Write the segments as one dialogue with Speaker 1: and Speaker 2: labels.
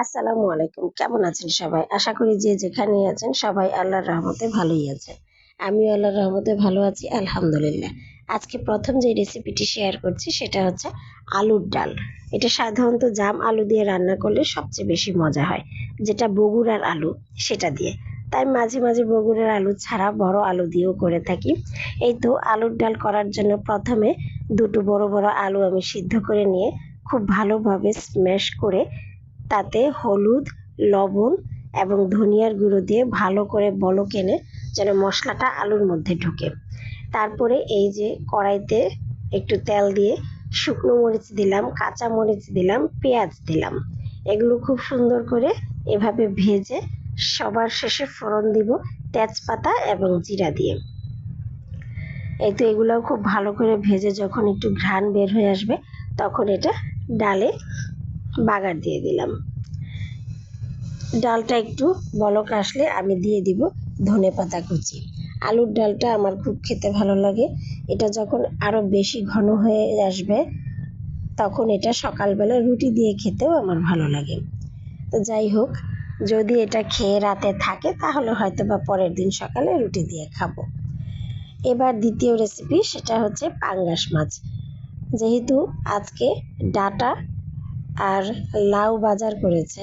Speaker 1: আসসালামু আলাইকুম। কেমন আছেন সবাই? আশা করি যে যেখানেই আছেন সবাই আল্লাহর রহমতে ভালোই আছেন। আমিও আল্লাহর রহমতে ভালো আছি আলহামদুলিল্লাহ। আজকে প্রথম যে রেসিপিটি শেয়ার করছি সেটা হচ্ছে আলুর ডাল। এটা সাধারণত জাম আলু দিয়ে রান্না করলে সবচেয়ে বেশি মজা হয়। যেটা বগুড়ার আলু সেটা দিয়ে। তাই মাঝে মাঝে বগুড়ার আলু ছাড়া বড় আলু দিয়েও করে থাকি। এই তো আলুর ডাল করার জন্য প্রথমে দুটো বড় বড় আলু আমি সিদ্ধ করে নিয়ে খুব ভালোভাবে স্ম্যাশ করে তাতে হলুদ, লবণ এবং ধনিয়ার গুঁড়ো দিয়ে ভালো করে বলক এনে যেন মশলাটা আলুর মধ্যে ঢোকে। তারপরে এই যে কড়াইতে একটু তেল দিয়ে শুকনো মরিচ দিলাম, কাঁচা মরিচ দিলাম, পেঁয়াজ দিলাম। এগুলো খুব সুন্দর করে এভাবে ভেজে সবার শেষে ফোড়ন দিব তেজপাতা এবং জিরা দিয়ে। এই তো এগুলোও খুব ভালো করে ভেজে যখন একটু ঘ্রাণ বের হয়ে আসবে তখন এটা ডালে বাগার দিয়ে দিলাম। ডালটা একটু বলক আসলে আমি দিয়ে দিব ধনেপাতা কুচি। আলুর ডালটা আমার খুব খেতে ভালো লাগে। এটা যখন আরো বেশি ঘন হয়ে আসবে তখন এটা সকালবেলা রুটি দিয়ে খেতেও আমার ভালো লাগে। তো যাই হোক, যদি এটা খেয়ে রাতে থাকে তাহলে হয়তো বা পরের দিন সকালে রুটি দিয়ে খাবো। এবার দ্বিতীয় রেসিপি সেটা হচ্ছে পাঙ্গাস মাছ। যেহেতু আজকে ডাঁটা আর লাউ বাজার করেছে,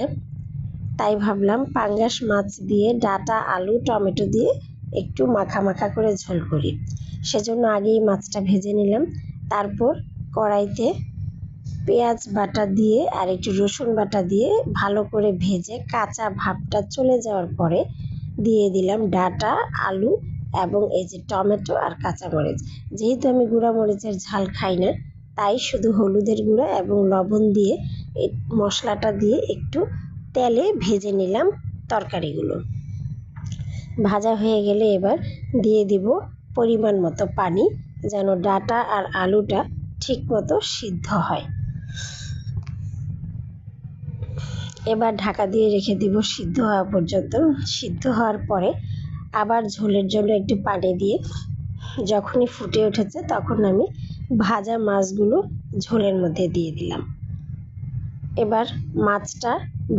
Speaker 1: তাই ভাবলাম পাঙ্গাস মাছ দিয়ে ডাঁটা, আলু, টমেটো দিয়ে একটু মাখা মাখা করে ঝোল করি। সেজন্য আগেই মাছটা ভেজে নিলাম। তারপর কড়াইতে পেঁয়াজ বাটা দিয়ে আর একটু রসুন বাটা দিয়ে ভালো করে ভেজে কাঁচা ভাবটা চলে যাওয়ার পরে দিয়ে দিলাম ডাঁটা, আলু এবং এই যে টমেটো আর কাঁচামরিচ। যেহেতু আমি গুঁড়া মরিচের ঝাল খাই না, তাই শুধু হলুদের গুঁড়া এবং লবণ দিয়ে এই মশলাটা দিয়ে একটু তেলে ভেজে নিলাম তরকারিগুলো। ভাজা হয়ে গেলে এবার দিয়ে দিব পরিমাণ মতো পানি, যেন ডাঁটা আর আলুটা ঠিক মতো সিদ্ধ হয়। এবার ঢাকা দিয়ে রেখে দিব সিদ্ধ হওয়া পর্যন্ত। সিদ্ধ হওয়ার পরে আবার ঝোলের জন্য একটু পানি দিয়ে যখনই ফুটে উঠেছে তখন আমি ভাজা মাছগুলো ঝোলের মধ্যে দিয়ে দিলাম। এবার মাছটা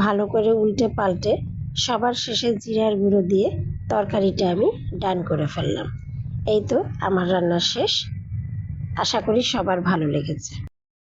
Speaker 1: ভালো করে উল্টে পাল্টে সবার শেষে জিরার গুঁড়ো দিয়ে তরকারিটা আমি ডান করে ফেললাম। এই তো আমার রান্না শেষ। আশা করি সবার ভালো লেগেছে।